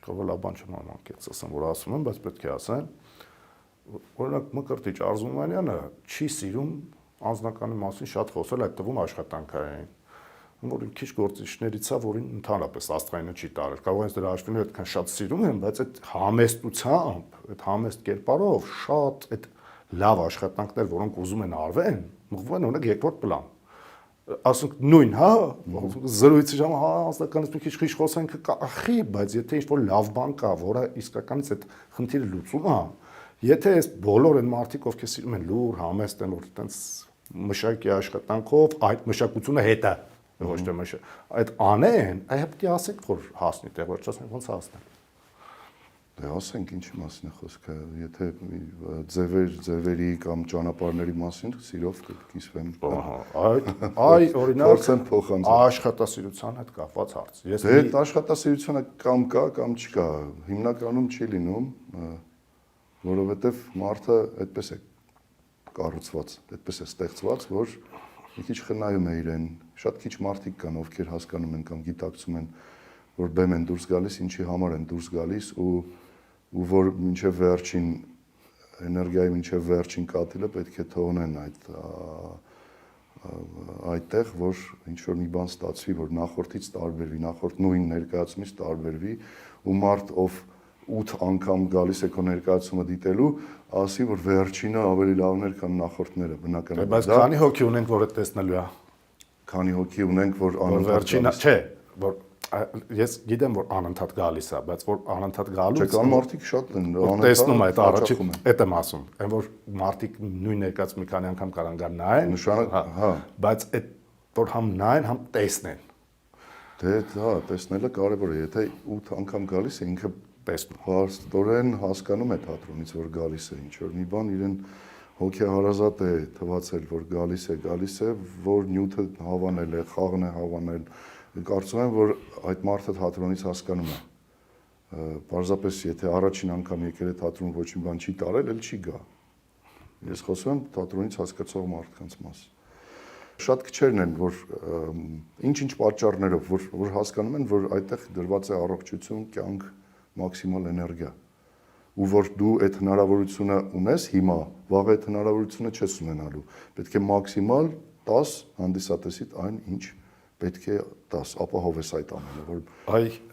Կարող լավ բան չեմ անկեղծ ասեմ, որ ասում եմ, բայց պետք է ասեմ։ Օրինակ Մկրտիչ Արզումանյանը չի սիրում անձնականի մասին շատ խոսել, այդ թվում աշխատանքային։ Որ քիչ գործիչներից է, որին ընդհանրապես աստղայինը չի տարել։ Կարող են դրա հաշվին այդքան շատ սիրում են, բայց այդ համեստությամբ, այդ համեստ կերպարով շատ այդ լավ աշխատանքներ, որոնք ուզում են արվեն, մղվում են օրինակ երկրորդ պլան։ Ասենք նույն, հա, զրույցի ժամանակ հա անձնականից մի քիչ քիչ խոսենք կախի, բայց եթե ինչ-որ լավ բան կա, որը իսկականից այդ խնդիրը լուծում է, եթե այս բոլոր այն մարդիկ, ովքեր սիրում են լուր, համեստ են, որ այտենց մշակի աշխատանքով այդ մշակությունը հետը ոչ թե այդ անեն, այ պետք է ասենք, որ հասնի տեղ, որ չասենք ոնց հասնել։ Դե ասենք ինչի մասին է խոսքը, եթե ձևերի կամ ճանապարհների մասին սիրով կկիսվեմ։ Այ օրինակ փորձեմ փոխանցել։ Աշխատասիրության հետ կապված հարց։ Ես Դե աշխատասիրությունը կամ կա, կամ չկա, հիմնականում չի լինում, որովհետև մարդը այդպես է կառուցված, այդպես է ստեղծված, որ մի քիչ խնայում է իրեն, շատ քիչ մարդիկ կան, ովքեր հասկանում են կամ գիտակցում են, որ բեմ են դուրս գալիս, ինչի համար են դուրս գալիս ու որ մինչև վերջին էներգիայի մինչև վերջին կաթիլը պետք է թողնեն այդտեղ, որ ինչ որ մի բան ստացվի, որ նախորդից տարբերվի, նախորդ նույն ներկայացումից տարբերվի ու մարդ ով 8 անգամ գալիս է քո ներկայացումը դիտելու, ասի որ վերջինը ավելի լավն էր, քան նախորդները, բնականաբար։ Բայց քանի հոգի ունենք, որ այդ տեսնելու է։ Քանի հոգի ունենք, որ վերջինը, չէ, որ ես գիտեմ, որ անընդհատ գալիս է, բայց որ անընդհատ գալուց Չէ, կան մարդիկ շատ են, տեսնում այդ առաջին, այդ եմ ասում, այն որ մարդիկ նույն ներկայացում մի քանի անգամ կարան գան նայեն, հա, բայց այդ որ համ նայեն, համ տեսնեն։ Դե հա, տեսնելը կարևոր է, եթե 8 անգամ գալիս է, ինքը տեսնում։ Հաստորեն հասկանում է թատրոնից, որ գալիս է, ինչ որ մի բան իրեն հոգեհարազատ է թվացել, որ գալիս է, որ նյութը հավանել է, խաղն է հավանել։ Կարծում եմ, որ այդ մարդը թատրոնից հասկանում է։ Պարզապես եթե առաջին անգամ եկել է թատրոն ոչ մի բան չի տարել, էլ չի գա։ Ես խոսում եմ թատրոնից հասկացող մարդկանց մաս։ Շատ քչերն են, որ ինչ-ինչ պատճառներով, որ հասկանում են, որ այդտեղ դրված է առողջություն, կյանք, մաքսիմալ էներգիա ու որ դու այդ հնարավորությունը ունես հիմա, վաղ այդ հնարավորությունը չես ունենալու։ Պետք է մաքսիմալ 10 հանդիսատեսիդ այն ինչ պետք է 10 ապահովես այդ ամենը, որ